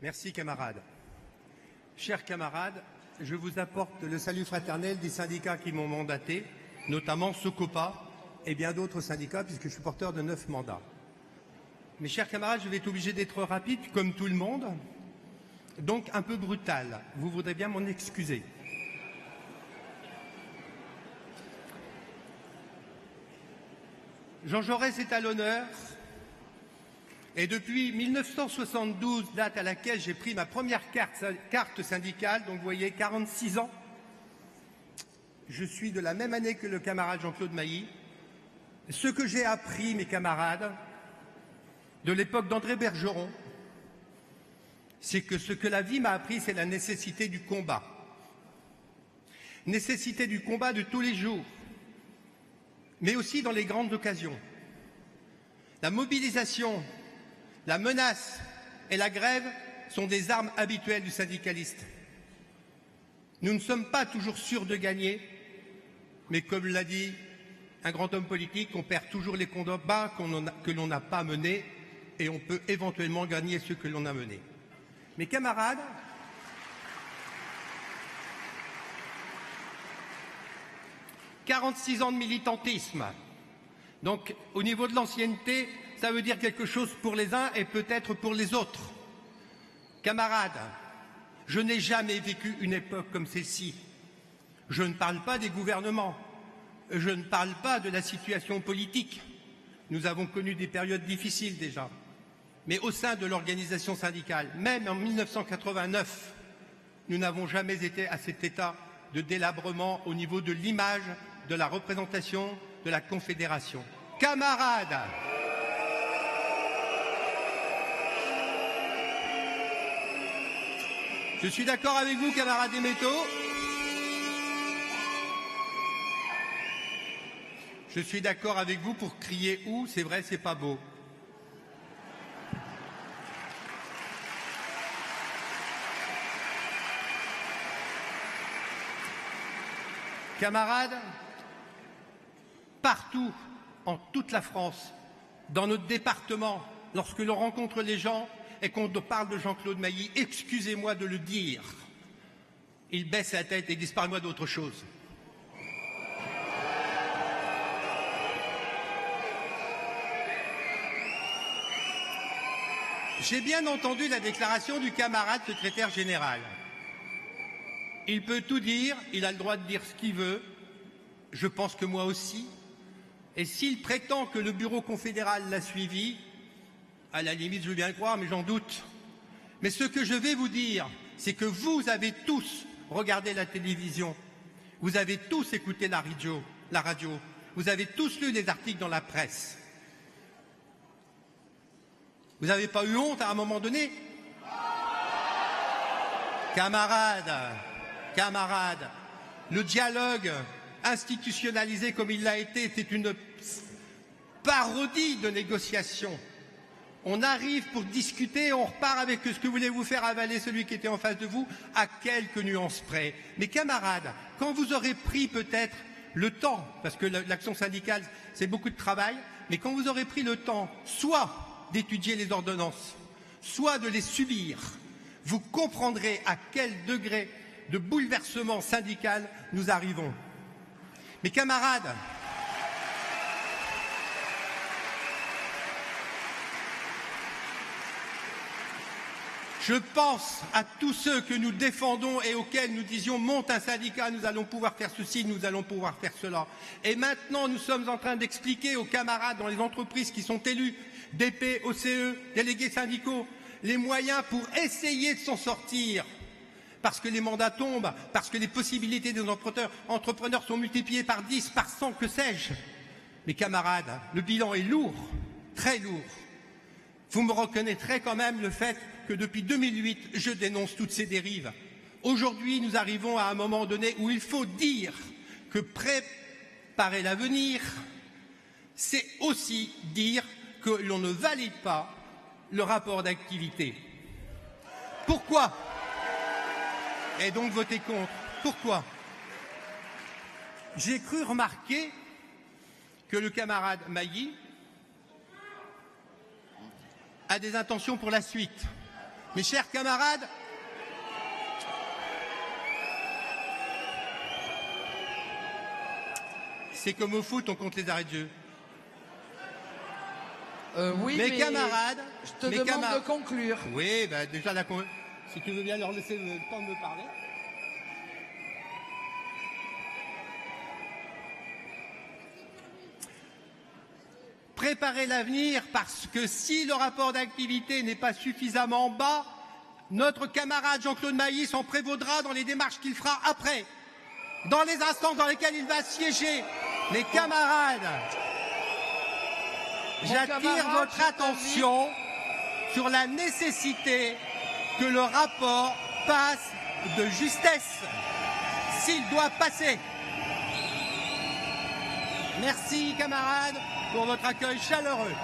Merci camarades. Chers camarades, je vous apporte le salut fraternel des syndicats qui m'ont mandaté, notamment Socopa et bien d'autres syndicats, puisque je suis porteur de 9 mandats. Mes chers camarades, je vais être obligé d'être rapide, comme tout le monde, donc un peu brutal. Vous voudrez bien m'en excuser. Jean Jaurès est à l'honneur. Et depuis 1972, date à laquelle j'ai pris ma première carte syndicale, donc vous voyez, 46 ans, je suis de la même année que le camarade Jean-Claude Mailly. Ce que j'ai appris, mes camarades, de l'époque d'André Bergeron, c'est que ce que la vie m'a appris, c'est la nécessité du combat. Nécessité du combat de tous les jours, mais aussi dans les grandes occasions. La mobilisation, la menace et la grève sont des armes habituelles du syndicaliste. Nous ne sommes pas toujours sûrs de gagner, mais comme l'a dit un grand homme politique, on perd toujours les combats que l'on n'a pas menés et on peut éventuellement gagner ceux que l'on a menés. Mes camarades, « 46 ans de militantisme ». Donc, au niveau de l'ancienneté, ça veut dire quelque chose pour les uns et peut-être pour les autres. Camarades, je n'ai jamais vécu une époque comme celle-ci. Je ne parle pas des gouvernements, je ne parle pas de la situation politique. Nous avons connu des périodes difficiles déjà. Mais au sein de l'organisation syndicale, même en 1989, nous n'avons jamais été à cet état de délabrement au niveau de l'image, de la représentation, de la Confédération. Camarades, je suis d'accord avec vous, camarades des métaux. Je suis d'accord avec vous pour crier où, c'est vrai, c'est pas beau. Camarades, partout, en toute la France, dans notre département, lorsque l'on rencontre les gens et qu'on parle de Jean-Claude Mailly, excusez-moi de le dire, ils baissent la tête et disent parle-moi d'autre chose. J'ai bien entendu la déclaration du camarade secrétaire général. Il peut tout dire, il a le droit de dire ce qu'il veut, je pense que moi aussi. Et s'il prétend que le bureau confédéral l'a suivi, à la limite, je veux bien le croire, mais j'en doute. Mais ce que je vais vous dire, c'est que vous avez tous regardé la télévision, vous avez tous écouté la radio, vous avez tous lu des articles dans la presse. Vous n'avez pas eu honte à un moment donné? Camarades, le dialogue institutionnalisé comme il l'a été, c'est une parodie de négociation. On arrive pour discuter, on repart avec ce que voulez vous faire avaler celui qui était en face de vous, à quelques nuances près. Mais camarades, quand vous aurez pris peut-être le temps, parce que l'action syndicale, c'est beaucoup de travail, mais quand vous aurez pris le temps, soit d'étudier les ordonnances, soit de les subir, vous comprendrez à quel degré de bouleversement syndical nous arrivons. Mes camarades, je pense à tous ceux que nous défendons et auxquels nous disions monte un syndicat, nous allons pouvoir faire ceci, nous allons pouvoir faire cela. Et maintenant, nous sommes en train d'expliquer aux camarades dans les entreprises qui sont élus, DP, OCE, délégués syndicaux, les moyens pour essayer de s'en sortir. Parce que les mandats tombent, parce que les possibilités des entrepreneurs sont multipliées par 10, par 100, que sais-je. Mes camarades, le bilan est lourd, très lourd. Vous me reconnaîtrez quand même le fait que depuis 2008, je dénonce toutes ces dérives. Aujourd'hui, nous arrivons à un moment donné où il faut dire que préparer l'avenir, c'est aussi dire que l'on ne valide pas le rapport d'activité. Pourquoi ? Et donc voter contre. Pourquoi? J'ai cru remarquer que le camarade Mailly a des intentions pour la suite. Mes chers camarades, c'est comme au foot, on compte les arrêts de jeu. Oui, mes mais camarades, je te demande de conclure. Oui, bah déjà, si tu veux bien leur laisser le temps de me parler. Préparer l'avenir, parce que si le rapport d'activité n'est pas suffisamment bas, notre camarade Jean-Claude Mailly s'en prévaudra dans les démarches qu'il fera après, dans les instances dans lesquelles il va siéger. Mes camarades, j'attire votre attention sur la nécessité que le rapport passe de justesse, s'il doit passer. Merci camarades pour votre accueil chaleureux.